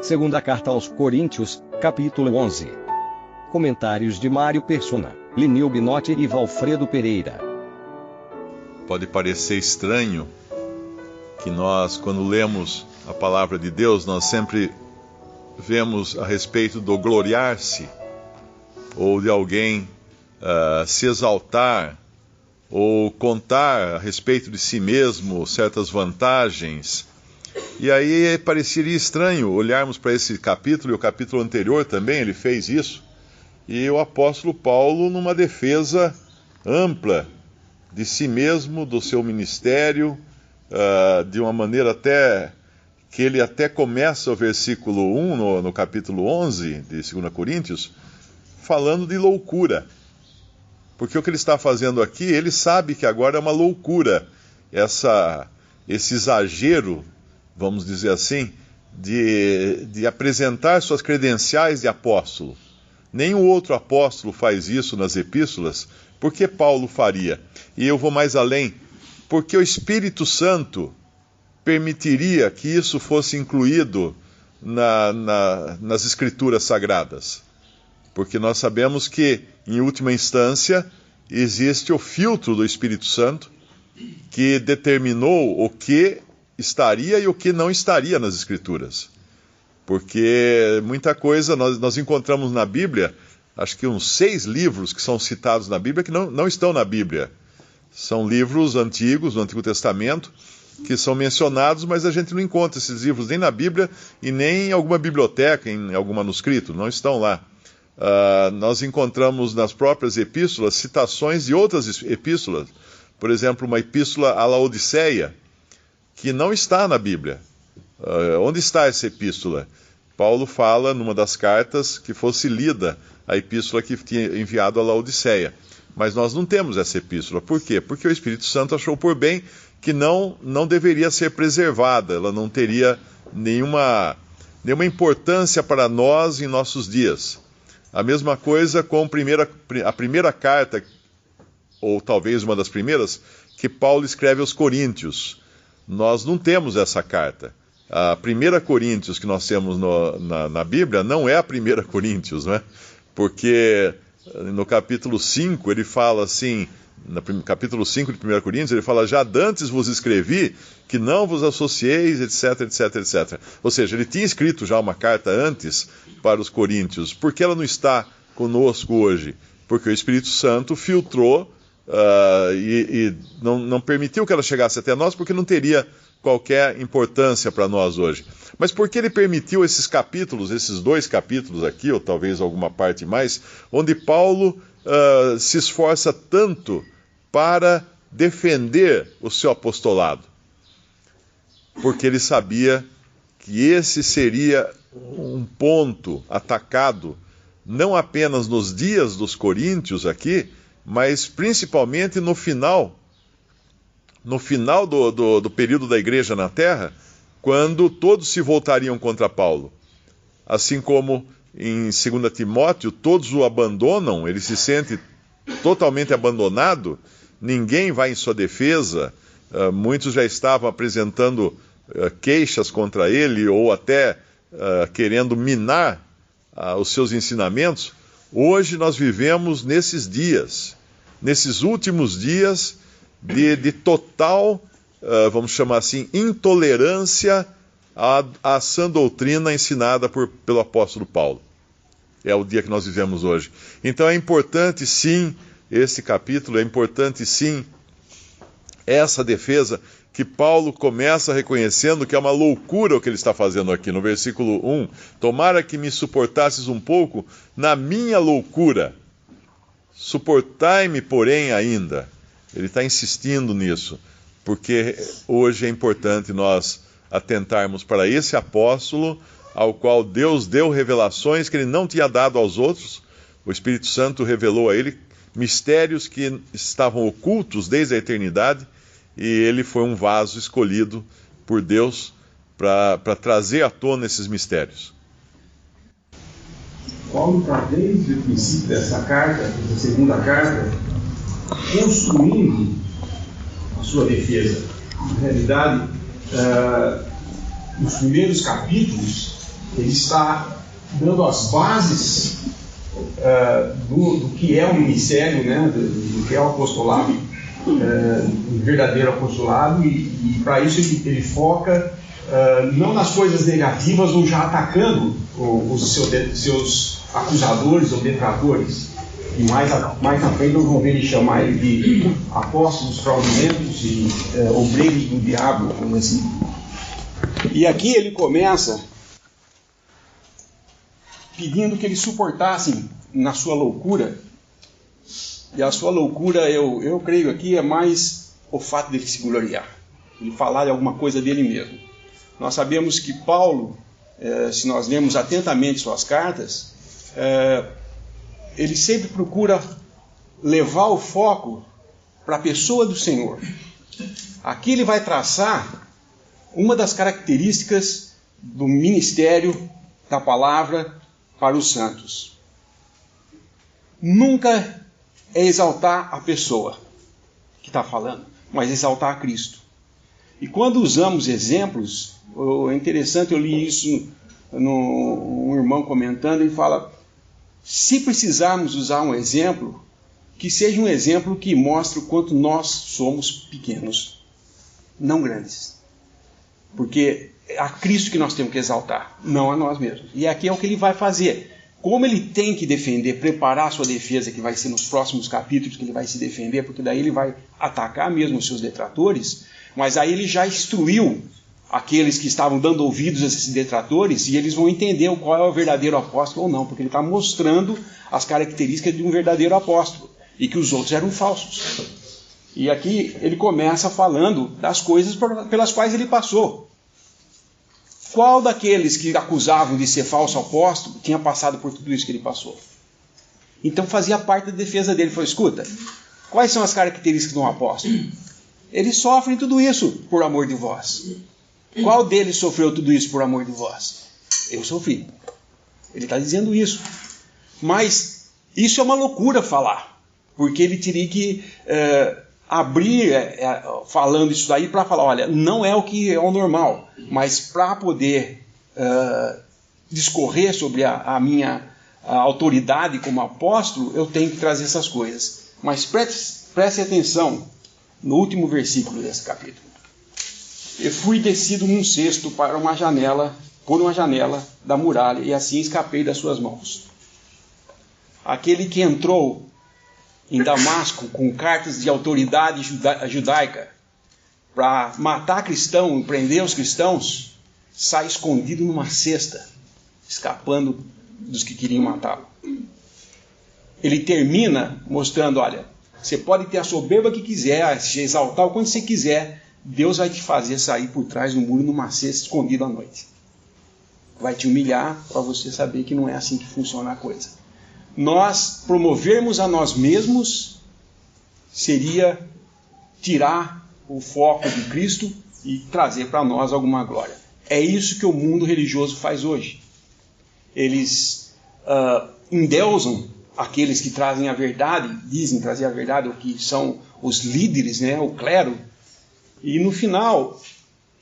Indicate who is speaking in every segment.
Speaker 1: Segunda carta aos Coríntios, capítulo 11. Comentários de Mário Persona, Lineu Binotti e Valfredo Pereira.
Speaker 2: Pode parecer estranho que nós, quando lemos a palavra de Deus, nós sempre vemos a respeito do gloriar-se, ou de alguém se exaltar, ou contar a respeito de si mesmo certas vantagens. E aí pareceria estranho olharmos para esse capítulo, e o capítulo anterior também ele fez isso, e o apóstolo Paulo, numa defesa ampla de si mesmo, do seu ministério, de uma maneira até que ele até começa o versículo 1 no capítulo 11 de 2 Coríntios, falando de loucura. Porque o que ele está fazendo aqui, ele sabe que agora é uma loucura, esse exagero, vamos dizer assim, de apresentar suas credenciais de apóstolo. Nenhum outro apóstolo faz isso nas epístolas. Por que Paulo faria? E eu vou mais além. Porque o Espírito Santo permitiria que isso fosse incluído nas Escrituras Sagradas. Porque nós sabemos que, em última instância, existe o filtro do Espírito Santo que determinou o que estaria e o que não estaria nas Escrituras. Porque muita coisa nós encontramos na Bíblia, acho que uns 6 livros que são citados na Bíblia que não estão na Bíblia. São livros antigos, do Antigo Testamento, que são mencionados, mas a gente não encontra esses livros nem na Bíblia e nem em alguma biblioteca, em algum manuscrito, não estão lá. Nós encontramos nas próprias epístolas citações de outras epístolas. Por exemplo, uma epístola à Laodiceia, que não está na Bíblia. Onde está essa epístola? Paulo fala numa das cartas que fosse lida a epístola que tinha enviado a Laodiceia. Mas nós não temos essa epístola. Por quê? Porque o Espírito Santo achou por bem que não deveria ser preservada. Ela não teria nenhuma importância para nós em nossos dias. A mesma coisa com a primeira carta, ou talvez uma das primeiras, que Paulo escreve aos Coríntios. Nós não temos essa carta. A 1 Coríntios que nós temos na Bíblia não é a 1 Coríntios, não é? Porque no capítulo 5 ele fala assim, no capítulo 5 de 1 Coríntios, ele fala: já dantes vos escrevi que não vos associeis, etc, etc, etc. Ou seja, ele tinha escrito já uma carta antes para os coríntios. Por que ela não está conosco hoje? Porque o Espírito Santo filtrou e não permitiu que ela chegasse até nós, porque não teria qualquer importância para nós hoje. Mas por que ele permitiu esses capítulos, esses 2 capítulos aqui, ou talvez alguma parte mais, onde Paulo se esforça tanto para defender o seu apostolado? Porque ele sabia que esse seria um ponto atacado, não apenas nos dias dos coríntios aqui, mas principalmente no final do período da igreja na terra, quando todos se voltariam contra Paulo. Assim como em 2 Timóteo, todos o abandonam, ele se sente totalmente abandonado, ninguém vai em sua defesa, muitos já estavam apresentando queixas contra ele, ou até querendo minar os seus ensinamentos. Hoje nós vivemos nesses dias, nesses últimos dias de total, vamos chamar assim, intolerância à sã doutrina ensinada pelo apóstolo Paulo. É o dia que nós vivemos hoje. Então é importante sim esse capítulo, é importante sim essa defesa, que Paulo começa reconhecendo que é uma loucura o que ele está fazendo aqui, no versículo 1. Tomara que me suportasses um pouco na minha loucura. Suportai-me, porém, ainda. Ele está insistindo nisso, porque hoje é importante nós atentarmos para esse apóstolo, ao qual Deus deu revelações que ele não tinha dado aos outros. O Espírito Santo revelou a ele mistérios que estavam ocultos desde a eternidade, e ele foi um vaso escolhido por Deus para trazer à tona esses mistérios.
Speaker 3: Paulo está desde o princípio dessa carta, da segunda carta, construindo a sua defesa. Na realidade, nos primeiros capítulos, ele está dando as bases do que é o ministério, né, do que é o apostolado, o verdadeiro apostolado, e para isso ele foca não nas coisas negativas ou já atacando os seus acusadores ou detratores. E mais à frente nós vamos ver ele chamar ele de apóstolos fraudulentos e obreiros do diabo, como assim. E aqui ele começa pedindo que eles suportassem na sua loucura. E a sua loucura, eu creio aqui, é mais o fato dele se gloriar, ele falar de alguma coisa dele mesmo. Nós sabemos que Paulo, se nós lemos atentamente suas cartas, ele sempre procura levar o foco para a pessoa do Senhor. Aqui ele vai traçar uma das características do ministério da palavra para os santos. Nunca é exaltar a pessoa que está falando, mas exaltar a Cristo. E quando usamos exemplos, é interessante, eu li isso um irmão comentando, ele fala: se precisarmos usar um exemplo, que seja um exemplo que mostre o quanto nós somos pequenos, não grandes. Porque é a Cristo que nós temos que exaltar, não a nós mesmos. E aqui é o que ele vai fazer. Como ele tem que defender, preparar a sua defesa, que vai ser nos próximos capítulos que ele vai se defender, porque daí ele vai atacar mesmo os seus detratores, mas aí ele já instruiu aqueles que estavam dando ouvidos a esses detratores, e eles vão entender qual é o verdadeiro apóstolo ou não, porque ele está mostrando as características de um verdadeiro apóstolo, e que os outros eram falsos. E aqui ele começa falando das coisas pelas quais ele passou. Qual daqueles que acusavam de ser falso apóstolo tinha passado por tudo isso que ele passou? Então fazia parte da defesa dele. Ele falou: escuta, quais são as características de um apóstolo? Eles sofrem tudo isso por amor de vós. Qual deles sofreu tudo isso por amor de vós? Eu sofri. Ele está dizendo isso. Mas isso é uma loucura falar, porque ele teria que abrir falando isso daí para falar: olha, não é o que é o normal, mas para poder discorrer sobre a minha autoridade como apóstolo, eu tenho que trazer essas coisas. Mas preste atenção no último versículo desse capítulo. Eu fui descido num cesto por uma janela da muralha, e assim escapei das suas mãos. Aquele que entrou em Damasco com cartas de autoridade judaica para matar cristão e prender os cristãos, sai escondido numa cesta, escapando dos que queriam matá-lo. Ele termina mostrando: olha, você pode ter a soberba que quiser, se exaltar o quanto você quiser, Deus vai te fazer sair por trás do muro numa cesta, escondido à noite. Vai te humilhar para você saber que não é assim que funciona a coisa. Nós promovermos a nós mesmos seria tirar o foco de Cristo e trazer para nós alguma glória. É isso que o mundo religioso faz hoje. Eles endeusam aqueles que trazem a verdade, dizem trazer a verdade, ou que são os líderes, né, o clero. E no final,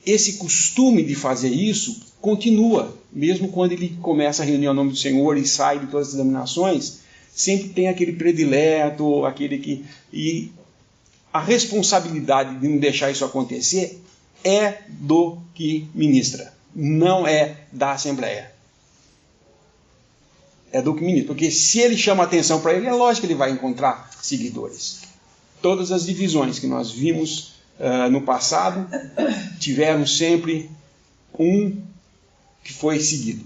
Speaker 3: esse costume de fazer isso continua, mesmo quando ele começa a reunir ao nome do Senhor e sai de todas as denominações, sempre tem aquele predileto, aquele que... E a responsabilidade de não deixar isso acontecer é do que ministra, não é da Assembleia. É do que ministra, porque se ele chama atenção para ele, é lógico que ele vai encontrar seguidores. Todas as divisões que nós vimos no passado tiveram sempre um que foi seguido.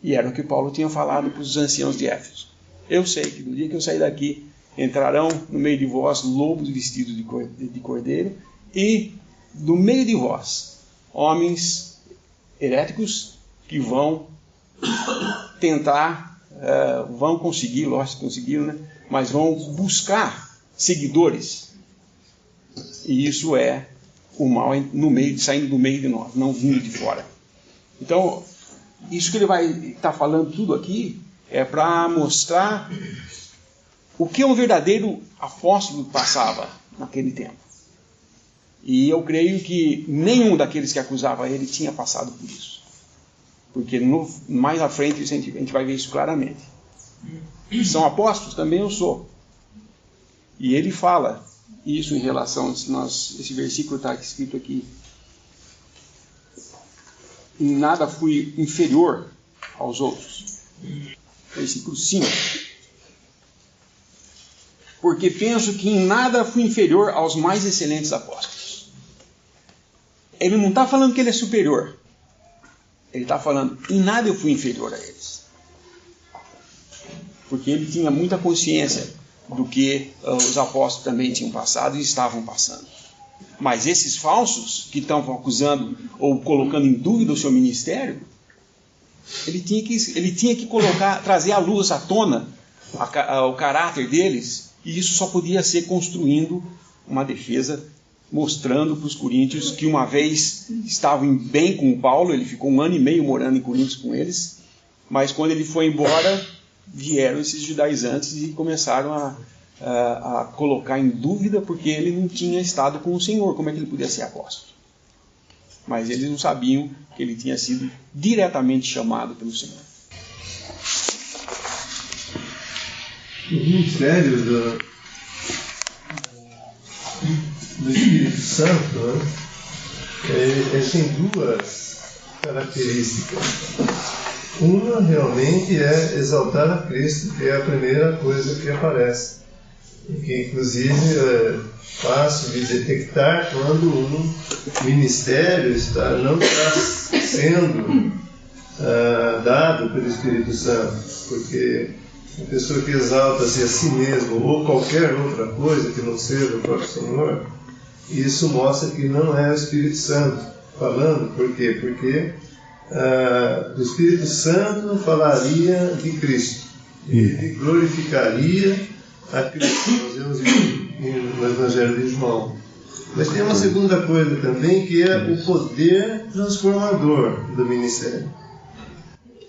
Speaker 3: E era o que Paulo tinha falado para os anciãos de Éfeso. Eu sei que no dia que eu sair daqui, entrarão no meio de vós lobos vestidos de cordeiro, e no meio de vós homens heréticos que vão tentar, vão conseguir, lógico que conseguiram, né? Mas vão buscar seguidores. E isso é o mal saindo do meio de nós, não vindo de fora. Então, isso que ele vai estar falando tudo aqui é para mostrar o que um verdadeiro apóstolo passava naquele tempo. E eu creio que nenhum daqueles que acusava ele tinha passado por isso. Porque mais à frente a gente vai ver isso claramente. São apóstolos? Também eu sou. E ele fala isso em relação, esse versículo está escrito aqui: em nada fui inferior aos outros. Versículo 5. Porque penso que em nada fui inferior aos mais excelentes apóstolos. Ele não está falando que ele é superior. Ele está falando, em nada eu fui inferior a eles. Porque ele tinha muita consciência do que os apóstolos também tinham passado e estavam passando. Mas esses falsos que estão acusando ou colocando em dúvida o seu ministério, ele tinha que trazer à luz, à tona, o caráter deles, e isso só podia ser construindo uma defesa, mostrando para os coríntios que uma vez estavam bem com o Paulo. Ele ficou 1 ano e meio morando em Coríntios com eles, mas quando ele foi embora, vieram esses judaizantes e começaram a colocar em dúvida, porque ele não tinha estado com o Senhor, como é que ele podia ser apóstolo? Mas eles não sabiam que ele tinha sido diretamente chamado pelo Senhor.
Speaker 4: O ministério do Espírito Santo, né, tem duas características. Uma realmente é exaltar a Cristo, que é a primeira coisa que aparece, e que inclusive é fácil de detectar quando um ministério não está sendo dado pelo Espírito Santo, porque a pessoa que exalta-se a si mesmo ou qualquer outra coisa que não seja o próprio Senhor, isso mostra que não é o Espírito Santo falando. Por quê? Porque o Espírito Santo falaria de Cristo, ele glorificaria a Cristo. Nós vemos isso no Evangelho de João. Mas tem uma segunda coisa também, que é o poder transformador do ministério.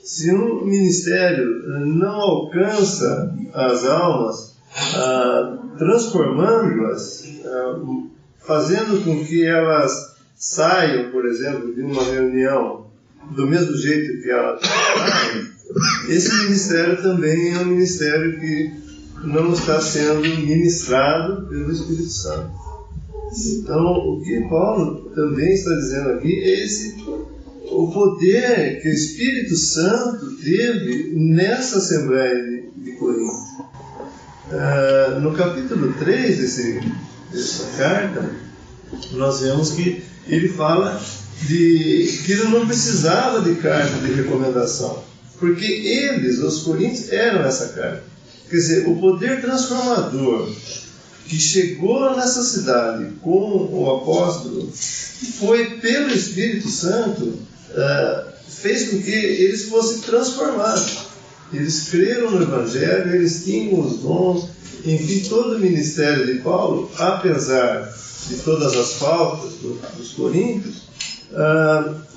Speaker 4: Se um ministério não alcança as almas, transformando-as, fazendo com que elas saiam, por exemplo, de uma reunião do mesmo jeito que elas saem, esse ministério também é um ministério que não está sendo ministrado pelo Espírito Santo. Então, o que Paulo também está dizendo aqui é o poder que o Espírito Santo teve nessa Assembleia de Corinto. No capítulo 3 dessa carta, nós vemos que ele fala que ele não precisava de carta de recomendação, porque eles, os coríntios, eram essa carta. Quer dizer, o poder transformador que chegou nessa cidade com o apóstolo foi pelo Espírito Santo, fez com que eles fossem transformados. Eles creram no Evangelho, eles tinham os dons, enfim, todo o ministério de Paulo, apesar de todas as faltas dos coríntios,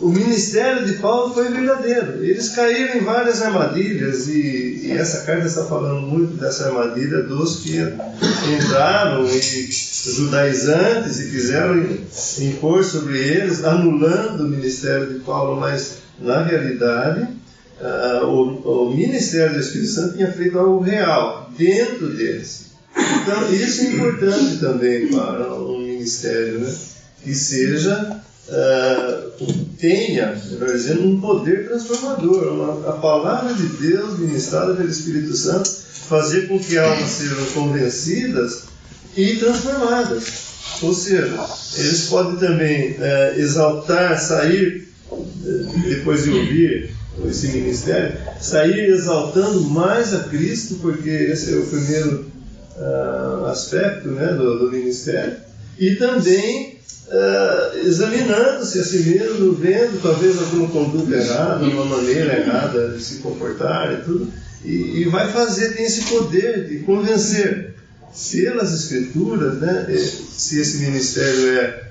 Speaker 4: o ministério de Paulo foi verdadeiro. Eles caíram em várias armadilhas, e essa carta está falando muito dessa armadilha dos que entraram judaizantes e quiseram impor sobre eles, anulando o ministério de Paulo, mas na realidade o ministério do Espírito Santo tinha feito algo real dentro deles. Então isso é importante também para um ministério, né? Que seja tenha, melhor dizendo, um poder transformador, a palavra de Deus ministrada pelo Espírito Santo, fazer com que almas sejam convencidas e transformadas. Ou seja, eles podem também exaltar, sair, depois de ouvir esse ministério, sair exaltando mais a Cristo, porque esse é o primeiro aspecto, né, do ministério, e também examinando-se a si mesmo, vendo talvez alguma conduta errada, uma maneira errada de se comportar e tudo, e vai fazer, tem esse poder de convencer pelas Escrituras, né, se esse ministério é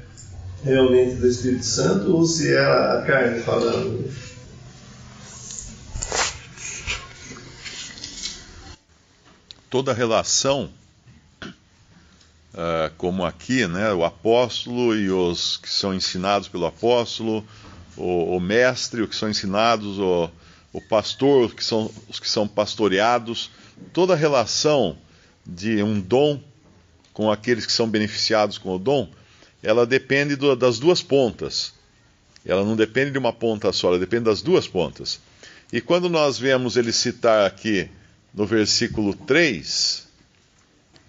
Speaker 4: realmente do Espírito Santo ou se é a carne falando.
Speaker 2: Toda relação, como aqui, né, o apóstolo e os que são ensinados pelo apóstolo, o mestre, o que são ensinados, o pastor, os que são pastoreados. Toda a relação de um dom com aqueles que são beneficiados com o dom, ela depende das duas pontas. Ela não depende de uma ponta só, ela depende das duas pontas. E quando nós vemos ele citar aqui no versículo 3,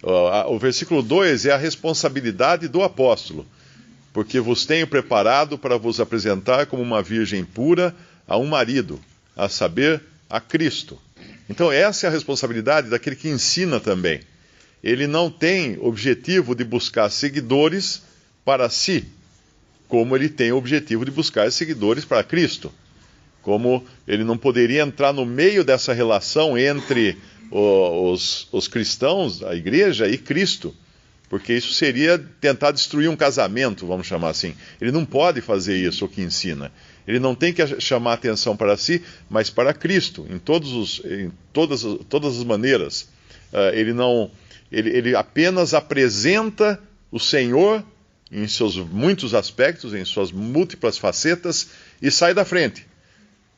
Speaker 2: o versículo 2 é a responsabilidade do apóstolo. Porque vos tenho preparado para vos apresentar como uma virgem pura a um marido, a saber, a Cristo. Então essa é a responsabilidade daquele que ensina também. Ele não tem objetivo de buscar seguidores para si, como ele tem o objetivo de buscar seguidores para Cristo. Como ele não poderia entrar no meio dessa relação entre os cristãos, a igreja e Cristo, porque isso seria tentar destruir um casamento, vamos chamar assim. Ele não pode fazer isso, o que ensina. Ele não tem que chamar atenção para si, mas para Cristo, em todas as maneiras. Ele apenas apresenta o Senhor em seus muitos aspectos, em suas múltiplas facetas, e sai da frente,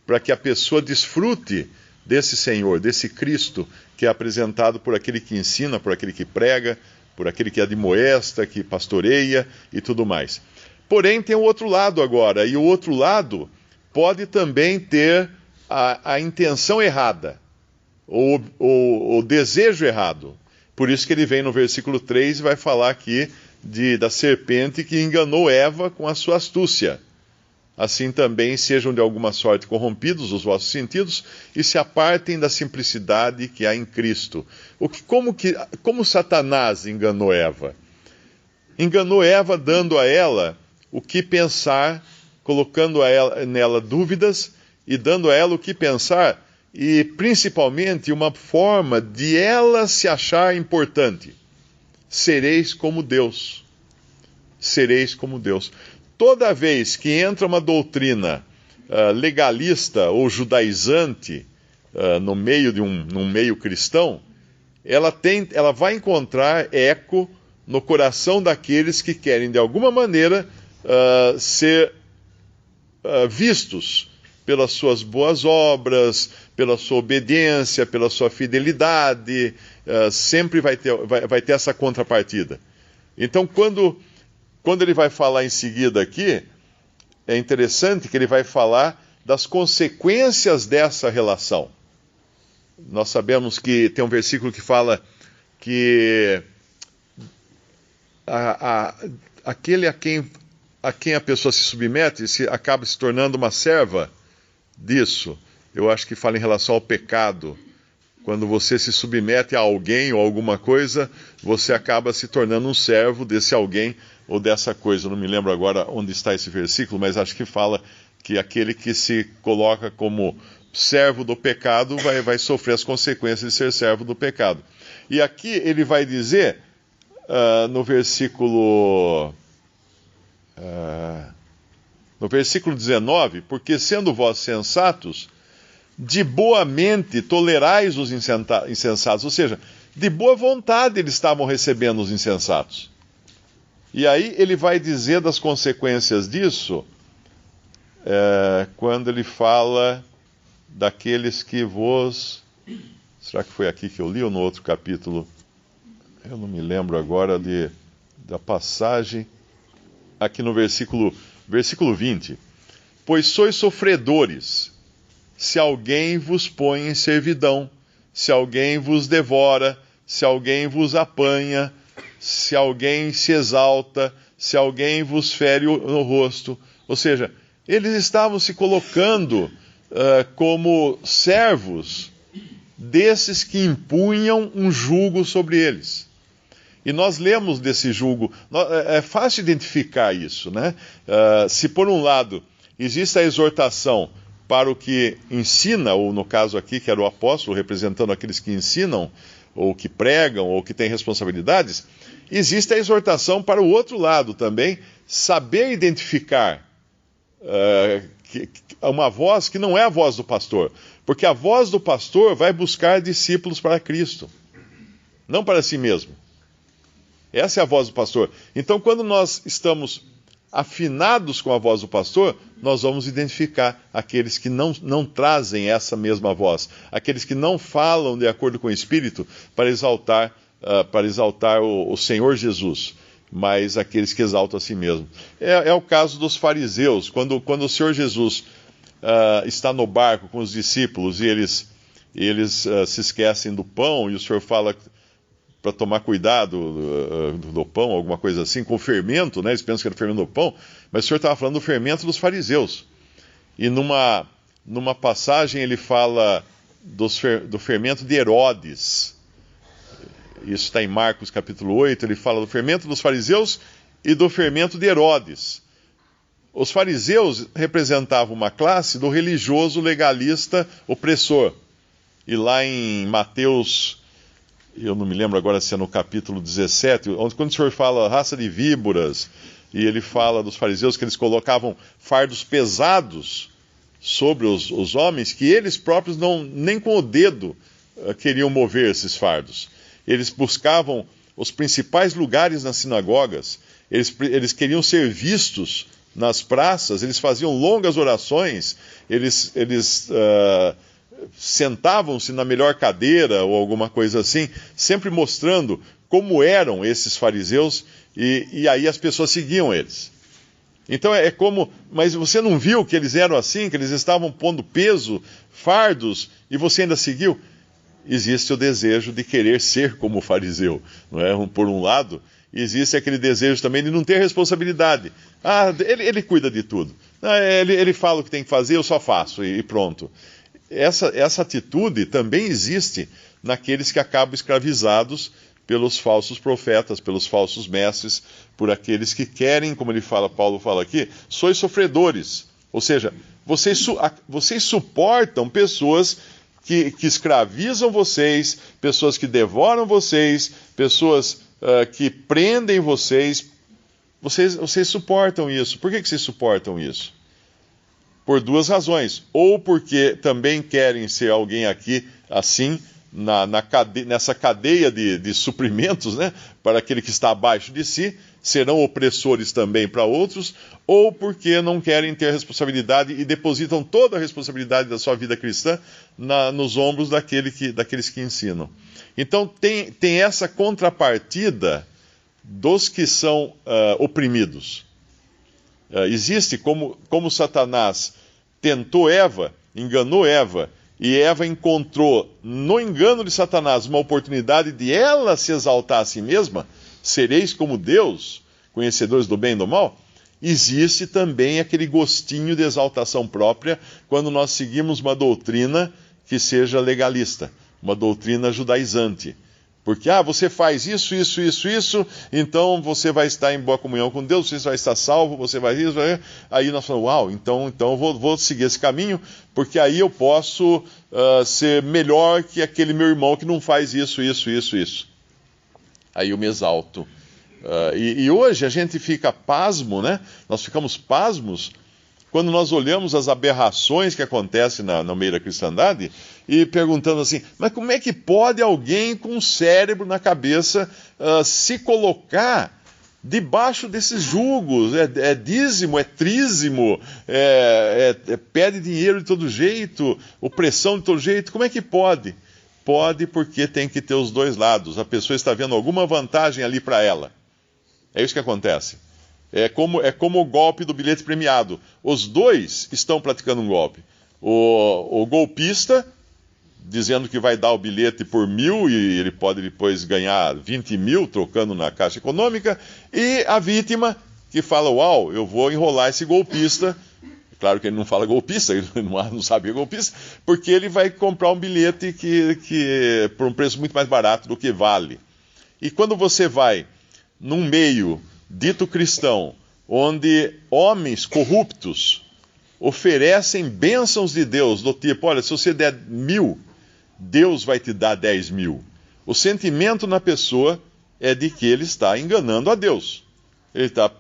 Speaker 2: para que a pessoa desfrute desse Senhor, desse Cristo, que é apresentado por aquele que ensina, por aquele que prega, por aquele que admoesta, que pastoreia e tudo mais. Porém, tem o outro lado agora, e o outro lado pode também ter a intenção errada, ou o desejo errado. Por isso que ele vem no versículo 3 e vai falar aqui da serpente que enganou Eva com a sua astúcia. Assim também sejam de alguma sorte corrompidos os vossos sentidos e se apartem da simplicidade que há em Cristo. Como Satanás enganou Eva? Enganou Eva dando a ela o que pensar, colocando nela dúvidas e dando a ela o que pensar, e principalmente uma forma de ela se achar importante. Sereis como Deus. Sereis como Deus. Toda vez que entra uma doutrina legalista ou judaizante no meio num meio cristão, ela vai encontrar eco no coração daqueles que querem, de alguma maneira, ser vistos pelas suas boas obras, pela sua obediência, pela sua fidelidade. Sempre vai ter essa contrapartida. Então, quando ele vai falar em seguida aqui, é interessante que ele vai falar das consequências dessa relação. Nós sabemos que tem um versículo que fala que aquele a quem a pessoa se submete acaba se tornando uma serva disso. Eu acho que fala em relação ao pecado. Quando você se submete a alguém ou alguma coisa, você acaba se tornando um servo desse alguém ou dessa coisa. Eu não me lembro agora onde está esse versículo, mas acho que fala que aquele que se coloca como servo do pecado vai sofrer as consequências de ser servo do pecado. E aqui ele vai dizer, no versículo 19, porque sendo vós sensatos, de boa mente tolerais os insensatos. Ou seja, de boa vontade eles estavam recebendo os insensatos. E aí ele vai dizer das consequências disso, quando ele fala daqueles que vos... Será que foi aqui que eu li ou no outro capítulo? Eu não me lembro agora da passagem. Aqui no versículo 20. Pois sois sofredores, se alguém vos põe em servidão, se alguém vos devora, se alguém vos apanha, se alguém se exalta, se alguém vos fere no rosto. Ou seja, eles estavam se colocando como servos desses que impunham um jugo sobre eles. E nós lemos desse jugo, é fácil identificar isso, né? Se por um lado existe a exortação para o que ensina, ou no caso aqui que era o apóstolo representando aqueles que ensinam, ou que pregam, ou que têm responsabilidades, existe a exortação para o outro lado também, saber identificar uma voz que não é a voz do pastor, porque a voz do pastor vai buscar discípulos para Cristo, não para si mesmo. Essa é a voz do pastor. Então, quando nós estamos afinados com a voz do pastor, nós vamos identificar aqueles que não trazem essa mesma voz, aqueles que não falam de acordo com o Espírito para exaltar o Senhor Jesus, mas aqueles que exaltam a si mesmo. É o caso dos fariseus, quando o Senhor Jesus está no barco com os discípulos e eles se esquecem do pão, e o Senhor fala para tomar cuidado do pão, alguma coisa assim, com o fermento, né? Eles pensam que era o fermento do pão, mas o Senhor estava falando do fermento dos fariseus. E numa passagem ele fala do fermento de Herodes. Isso está em Marcos capítulo 8, ele fala do fermento dos fariseus e do fermento de Herodes. Os fariseus representavam uma classe do religioso legalista opressor. E lá em Mateus, eu não me lembro agora se é no capítulo 17, quando o Senhor fala raça de víboras, e ele fala dos fariseus que eles colocavam fardos pesados sobre os homens, que eles próprios nem com o dedo queriam mover esses fardos. Eles buscavam os principais lugares nas sinagogas, eles queriam ser vistos nas praças, eles faziam longas orações, eles sentavam-se na melhor cadeira ou alguma coisa assim, sempre mostrando como eram esses fariseus, e aí as pessoas seguiam eles. Então mas você não viu que eles eram assim, que eles estavam pondo peso, fardos, e você ainda seguiu? Existe o desejo de querer ser como o fariseu, não é? Por um lado, existe aquele desejo também de não ter responsabilidade. Ele cuida de tudo. Ele fala o que tem que fazer, eu só faço, e pronto. Essa atitude também existe naqueles que acabam escravizados pelos falsos profetas, pelos falsos mestres, por aqueles que querem, como Paulo fala aqui, sois sofredores. Ou seja, vocês suportam pessoas que escravizam vocês, pessoas que devoram vocês, pessoas que prendem vocês. Vocês suportam isso. Por que vocês suportam isso? Por duas razões. Ou porque também querem ser alguém aqui assim, nessa cadeia de suprimentos, né, para aquele que está abaixo de si, serão opressores também para outros, ou porque não querem ter responsabilidade e depositam toda a responsabilidade da sua vida cristã nos ombros daqueles que ensinam. Então tem essa contrapartida dos que são oprimidos. Existe como Satanás tentou Eva, enganou Eva, e Eva encontrou no engano de Satanás uma oportunidade de ela se exaltar a si mesma, sereis como Deus, conhecedores do bem e do mal. Existe também aquele gostinho de exaltação própria quando nós seguimos uma doutrina que seja legalista, uma doutrina judaizante. Porque, você faz isso, então você vai estar em boa comunhão com Deus, você vai estar salvo, você vai isso, aí nós falamos, então eu vou seguir esse caminho, porque aí eu posso ser melhor que aquele meu irmão que não faz isso. Aí eu me exalto. E hoje a gente fica pasmo, né? Nós ficamos pasmos quando nós olhamos as aberrações que acontecem no meio da cristandade e perguntando assim, mas como é que pode alguém com um cérebro na cabeça se colocar debaixo desses julgos? É dízimo, é trízimo, pede dinheiro de todo jeito, opressão de todo jeito. Como é que pode? Pode porque tem que ter os dois lados. A pessoa está vendo alguma vantagem ali para ela. É isso que acontece. É como o golpe do bilhete premiado. Os dois estão praticando um golpe. O golpista, dizendo que vai dar o bilhete por 1.000 e ele pode depois ganhar 20 mil trocando na Caixa Econômica. E a vítima, que fala, eu vou enrolar esse golpista. Claro que ele não fala golpista, ele não sabe que é golpista, porque ele vai comprar um bilhete que por um preço muito mais barato do que vale. E quando você vai num meio dito cristão, onde homens corruptos oferecem bênçãos de Deus, do tipo, olha, se você der 1.000, Deus vai te dar 10.000. O sentimento na pessoa é de que ele está enganando a Deus. Ele está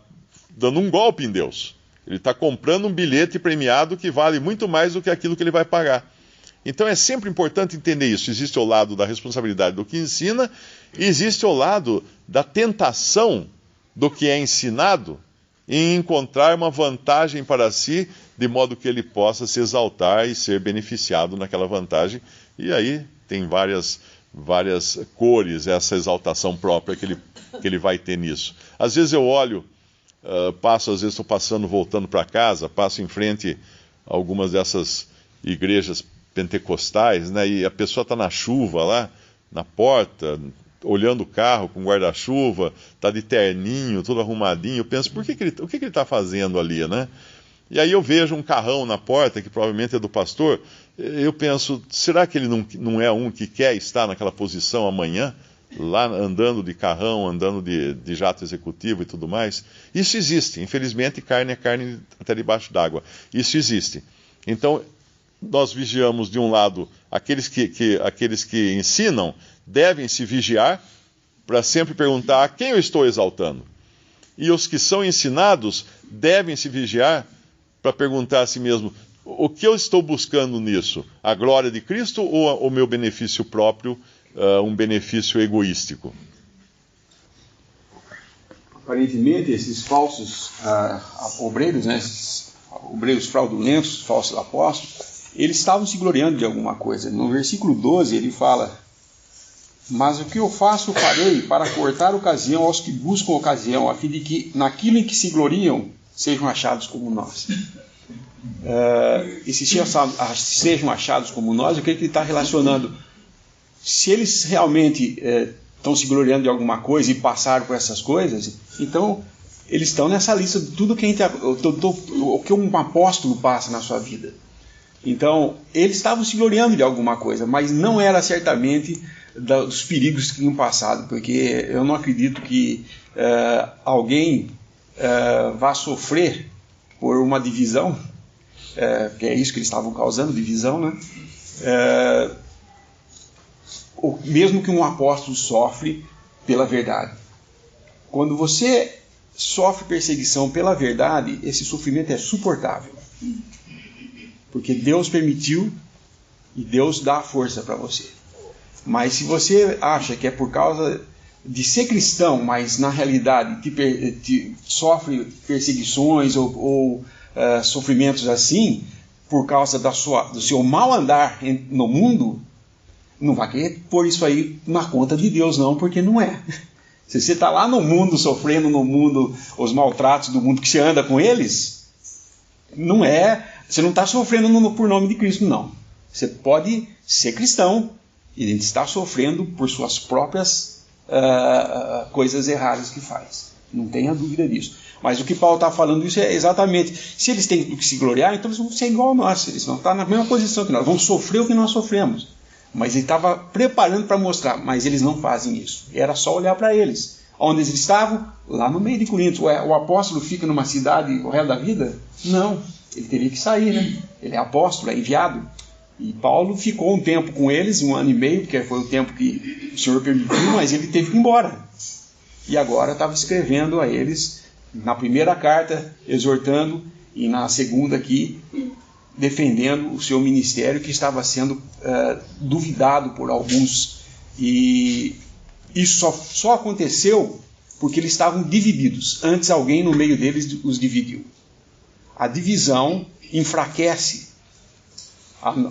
Speaker 2: dando um golpe em Deus. Ele está comprando um bilhete premiado que vale muito mais do que aquilo que ele vai pagar. Então é sempre importante entender isso. Existe o lado da responsabilidade do que ensina, e existe o lado da tentação do que é ensinado em encontrar uma vantagem para si, de modo que ele possa se exaltar e ser beneficiado naquela vantagem. E aí tem várias cores essa exaltação própria que ele vai ter nisso. Às vezes eu olho, às vezes estou passando, voltando para casa, passo em frente a algumas dessas igrejas pentecostais, né, e a pessoa está na chuva lá, na porta, olhando o carro com guarda-chuva, está de terninho, todo arrumadinho. Eu penso, o que ele está fazendo ali, né? E aí eu vejo um carrão na porta, que provavelmente é do pastor. Eu penso, será que ele não é um que quer estar naquela posição amanhã? Lá andando de carrão, andando de jato executivo e tudo mais? Isso existe. Infelizmente, carne é carne até debaixo d'água. Isso existe. Então, nós vigiamos, de um lado, aqueles que ensinam devem se vigiar para sempre perguntar a quem eu estou exaltando. E os que são ensinados devem se vigiar para perguntar a si mesmo, o que eu estou buscando nisso? A glória de Cristo ou o meu benefício próprio, um benefício egoístico?
Speaker 3: Aparentemente, esses falsos obreiros, né, esses obreiros fraudulentos, falsos apóstolos, eles estavam se gloriando de alguma coisa. No versículo 12 ele fala: mas o que eu faço, farei para cortar ocasião aos que buscam ocasião, a fim de que naquilo em que se gloriam sejam achados como nós. E se sejam achados como nós, o que ele está relacionando? Se eles realmente estão se gloriando de alguma coisa e passaram por essas coisas, então eles estão nessa lista de tudo que o que um apóstolo passa na sua vida. Então, eles estavam se gloriando de alguma coisa, mas não era certamente dos perigos que tinham passado, porque eu não acredito que alguém vá sofrer por uma divisão, que é isso que eles estavam causando, divisão, né? Mesmo que um apóstolo sofre pela verdade. Quando você sofre perseguição pela verdade, esse sofrimento é suportável. Porque Deus permitiu e Deus dá a força para você. Mas se você acha que é por causa de ser cristão, mas na realidade sofre perseguições ou sofrimentos assim, por causa do seu mal andar no mundo, não vai querer pôr isso aí na conta de Deus, não, porque não é. Se você está lá no mundo, sofrendo no mundo os maltratos do mundo que você anda com eles, não é... Você não está sofrendo por nome de Cristo, não. Você pode ser cristão e está sofrendo por suas próprias coisas erradas que faz. Não tenha dúvida disso. Mas o que Paulo está falando isso é exatamente, se eles têm que se gloriar, então eles vão ser igual a nós. Eles vão estar na mesma posição que nós. Vão sofrer o que nós sofremos. Mas ele estava preparando para mostrar, mas eles não fazem isso. Era só olhar para eles. Onde eles estavam? Lá no meio de Corinto. O apóstolo fica numa cidade o resto da vida? Não. Ele teria que sair, né? Ele é apóstolo, é enviado. E Paulo ficou um tempo com eles, 1 ano e meio, porque foi o tempo que o Senhor permitiu, mas ele teve que ir embora. E agora estava escrevendo a eles, na primeira carta, exortando, e na segunda aqui, defendendo o seu ministério, que estava sendo duvidado por alguns. E isso só aconteceu porque eles estavam divididos. Antes alguém no meio deles os dividiu. A divisão enfraquece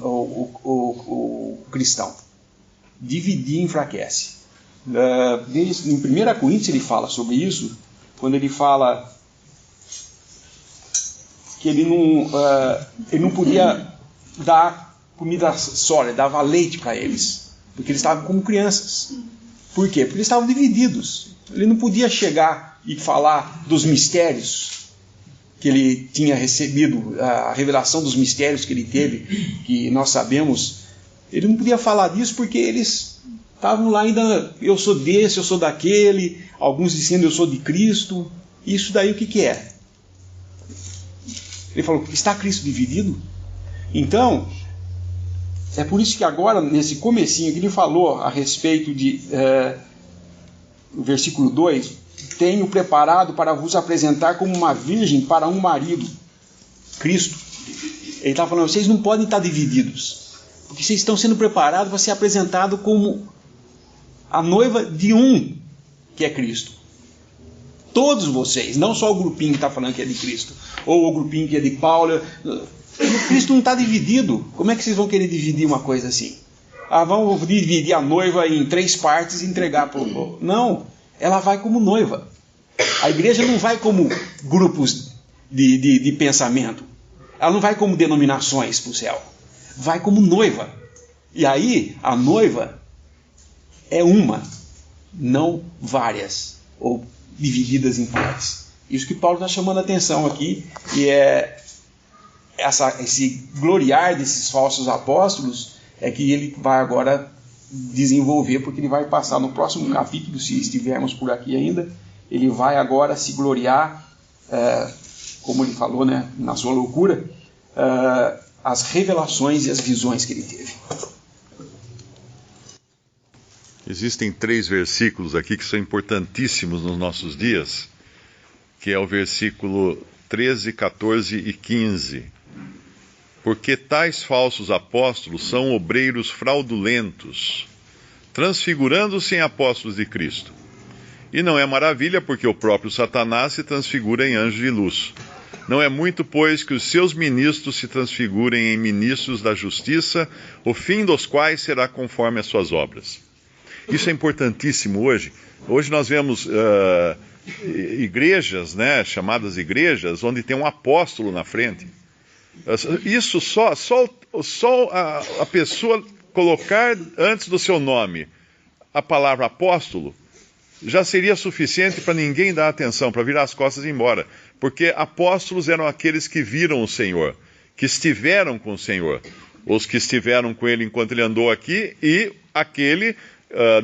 Speaker 3: o cristão. Dividir enfraquece. Em 1 Coríntios ele fala sobre isso, quando ele fala que ele não podia dar comida sólida, dava leite para eles, porque eles estavam como crianças. Por quê? Porque eles estavam divididos. Ele não podia chegar e falar dos mistérios que ele tinha recebido, a revelação dos mistérios que ele teve, que nós sabemos. Ele não podia falar disso porque eles estavam lá ainda, eu sou desse, eu sou daquele, alguns dizendo eu sou de Cristo. Isso daí o que é? Ele falou, está Cristo dividido? Então, é por isso que agora, nesse comecinho que ele falou a respeito de, no versículo 2, tenho preparado para vos apresentar como uma virgem para um marido, Cristo. Ele está falando, vocês não podem estar divididos, porque vocês estão sendo preparados para ser apresentados como a noiva de um, que é Cristo. Todos vocês, não só o grupinho que está falando que é de Cristo, ou o grupinho que é de Paulo. Cristo não está dividido. Como é que vocês vão querer dividir uma coisa assim? Vamos dividir a noiva em 3 partes e entregar para o... Não, ela vai como noiva. A igreja não vai como grupos de pensamento. Ela não vai como denominações para o céu. Vai como noiva. E aí, a noiva é uma, não várias, ou divididas em partes. Isso que Paulo está chamando a atenção aqui, e é esse gloriar desses falsos apóstolos, é que ele vai agora desenvolver, porque ele vai passar no próximo capítulo, se estivermos por aqui ainda, ele vai agora se gloriar, como ele falou, né, na sua loucura, as revelações e as visões que ele teve.
Speaker 2: Existem 3 versículos aqui que são importantíssimos nos nossos dias, que é o versículo 13, 14 e 15. Porque tais falsos apóstolos são obreiros fraudulentos, transfigurando-se em apóstolos de Cristo. E não é maravilha, porque o próprio Satanás se transfigura em anjo de luz. Não é muito, pois, que os seus ministros se transfigurem em ministros da justiça, o fim dos quais será conforme as suas obras. Isso é importantíssimo hoje. Hoje nós vemos igrejas, né, chamadas igrejas, onde tem um apóstolo na frente. Isso só a pessoa colocar antes do seu nome a palavra apóstolo já seria suficiente para ninguém dar atenção, para virar as costas e ir embora. Porque apóstolos eram aqueles que viram o Senhor, que estiveram com o Senhor. Os que estiveram com ele enquanto ele andou aqui, e aquele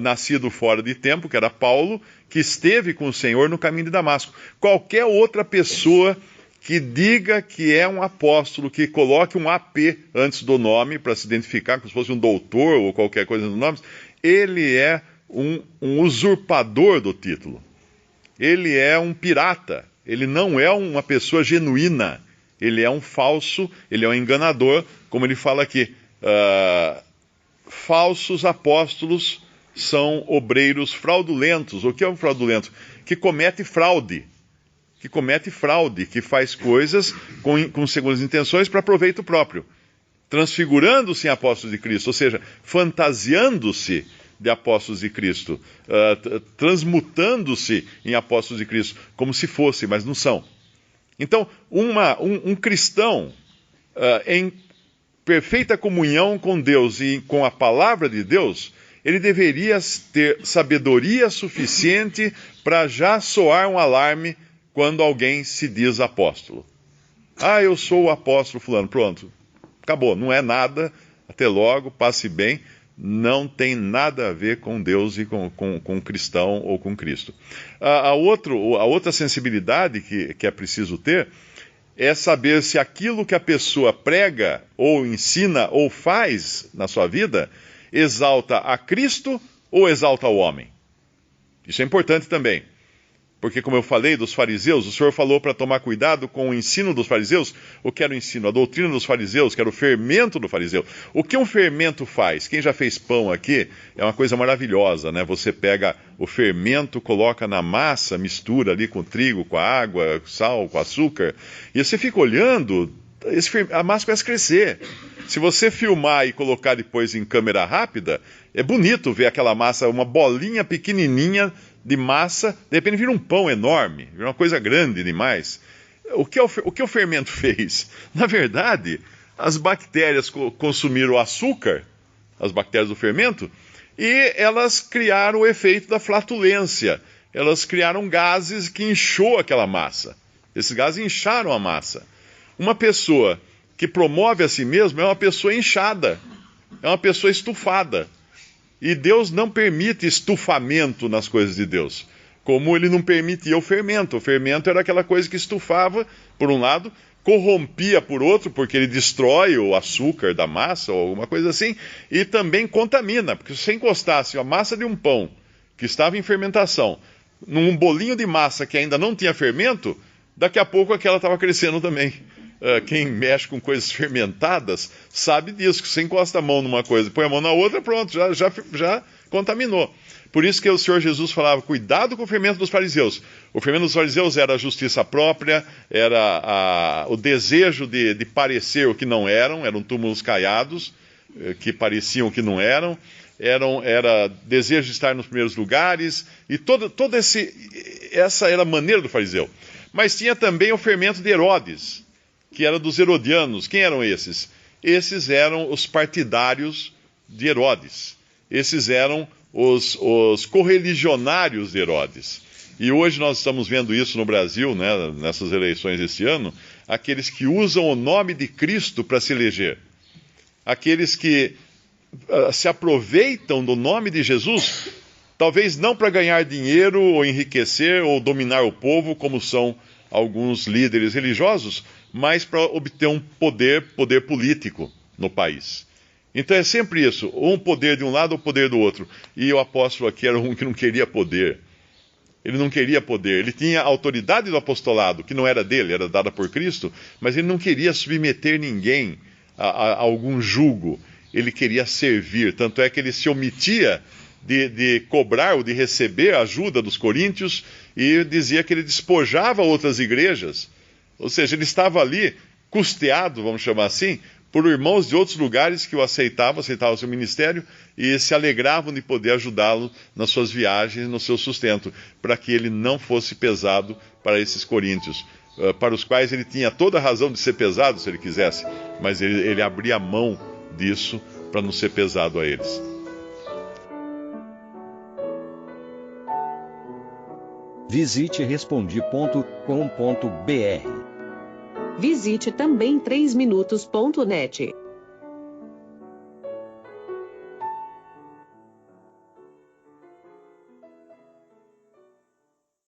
Speaker 2: nascido fora de tempo, que era Paulo, que esteve com o Senhor no caminho de Damasco. Qualquer outra pessoa que diga que é um apóstolo, que coloque um AP antes do nome, para se identificar como se fosse um doutor ou qualquer coisa no nome, ele é um usurpador do título. Ele é um pirata. Ele não é uma pessoa genuína. Ele é um falso, ele é um enganador, como ele fala aqui. Falsos apóstolos são obreiros fraudulentos. O que é um fraudulento? Que comete fraude. Que faz coisas com segundas intenções para proveito próprio. Transfigurando-se em apóstolos de Cristo, ou seja, fantasiando-se de apóstolos de Cristo, transmutando-se em apóstolos de Cristo, como se fosse, mas não são. Então, um cristão em perfeita comunhão com Deus e com a palavra de Deus, ele deveria ter sabedoria suficiente para já soar um alarme quando alguém se diz apóstolo. Eu sou o apóstolo fulano, pronto, acabou, não é nada, até logo, passe bem. Não tem nada a ver com Deus e com o cristão ou com Cristo. A outra sensibilidade que é preciso ter é saber se aquilo que a pessoa prega, ou ensina, ou faz na sua vida, exalta a Cristo ou exalta o homem. Isso é importante também. Porque, como eu falei dos fariseus, o Senhor falou para tomar cuidado com o ensino dos fariseus. O que era o ensino? A doutrina dos fariseus, que era o fermento do fariseu. O que um fermento faz? Quem já fez pão aqui, é uma coisa maravilhosa, né? Você pega o fermento, coloca na massa, mistura ali com o trigo, com a água, sal, com açúcar, e você fica olhando, a massa começa a crescer. Se você filmar e colocar depois em câmera rápida, é bonito ver aquela massa, uma bolinha pequenininha de massa, de repente vira um pão enorme, vira uma coisa grande demais. O que o fermento fez? Na verdade, as bactérias consumiram o açúcar, as bactérias do fermento, e elas criaram o efeito da flatulência. Elas criaram gases que inchou aquela massa. Esses gases incharam a massa. Uma pessoa que promove a si mesma é uma pessoa inchada, é uma pessoa estufada. E Deus não permite estufamento nas coisas de Deus, como ele não permitia o fermento. O fermento era aquela coisa que estufava, por um lado, corrompia por outro, porque ele destrói o açúcar da massa, ou alguma coisa assim, e também contamina, porque se você encostasse a massa de um pão que estava em fermentação, num bolinho de massa que ainda não tinha fermento, daqui a pouco aquela estava crescendo também. quem mexe com coisas fermentadas sabe disso, que você encosta a mão numa coisa, põe a mão na outra, pronto, já contaminou. Por isso que o Senhor Jesus falava, cuidado com o fermento dos fariseus. O fermento dos fariseus era a justiça própria, era o desejo de parecer o que não eram túmulos caiados, que pareciam o que não eram, era desejo de estar nos primeiros lugares, e essa era a maneira do fariseu. Mas tinha também o fermento de Herodes, que era dos herodianos. Quem eram esses? Esses eram os partidários de Herodes. Esses eram os correligionários de Herodes. E hoje nós estamos vendo isso no Brasil, né, nessas eleições deste ano, aqueles que usam o nome de Cristo para se eleger. Aqueles que se aproveitam do nome de Jesus, talvez não para ganhar dinheiro, ou enriquecer, ou dominar o povo, como são alguns líderes religiosos, mas para obter um poder político no país. Então é sempre isso, um poder de um lado ou poder do outro. E o apóstolo aqui era um que não queria poder. Ele não queria poder. Ele tinha a autoridade do apostolado, que não era dele, era dada por Cristo, mas ele não queria submeter ninguém a algum jugo. Ele queria servir. Tanto é que ele se omitia de cobrar ou de receber a ajuda dos coríntios e dizia que ele despojava outras igrejas. Ou seja, ele estava ali custeado, vamos chamar assim, por irmãos de outros lugares que o aceitavam o seu ministério e se alegravam de poder ajudá-lo nas suas viagens, no seu sustento, para que ele não fosse pesado para esses coríntios, para os quais ele tinha toda a razão de ser pesado, se ele quisesse, mas ele abria mão disso para não ser pesado a eles.
Speaker 1: Visite Respondi.com.br.
Speaker 5: Visite também 3minutos.net.